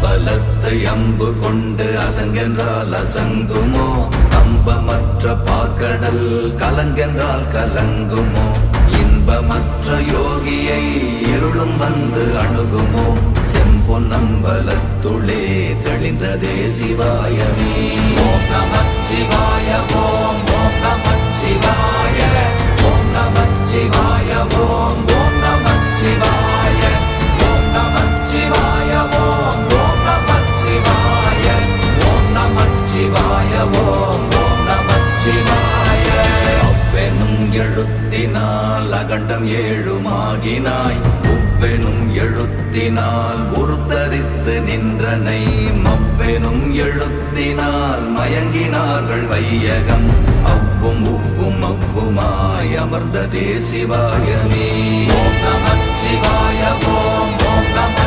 அம்பலத்தை அம்பு கொண்டு அசங்கென்றால் அசங்குமோ? அம்பமற்ற பார்க்கடல் கலங்கென்றால் கலங்குமோ? இன்பமற்ற யோகியை இருளும் வந்து அணுகுமோ? செம்பொன்னம்பலத்துளே தெளிந்ததே சிவாயமே. ஓம் நமச்சிவாய ஓம் ஓம் நமச்சிவாய ஓம் நமச்சிவாய ஓம் ஓம் நமச்சிவாய ஓம் நமச்சிவாய ஓம் ஓம் நமச்சிவாய ஓம் நமச்சிவாய ஓம் ஓம் நமச்சிவாய. அவ்வெனும் எழுத்தினால் அகண்டம் ஏழுமாகினாய், உவ்வெனும் எழுத்தினால் உருத்தரித்து நின்றனை, மவ்வெனும் எழுத்தினால் மயங்கினார்கள் வையகம். அவ்வும் உவ்வும் அவ்வுமாய் அமர்ந்ததே சிவாயமே. ஓம் நமச்சிவாய ஓம் ஓம் நம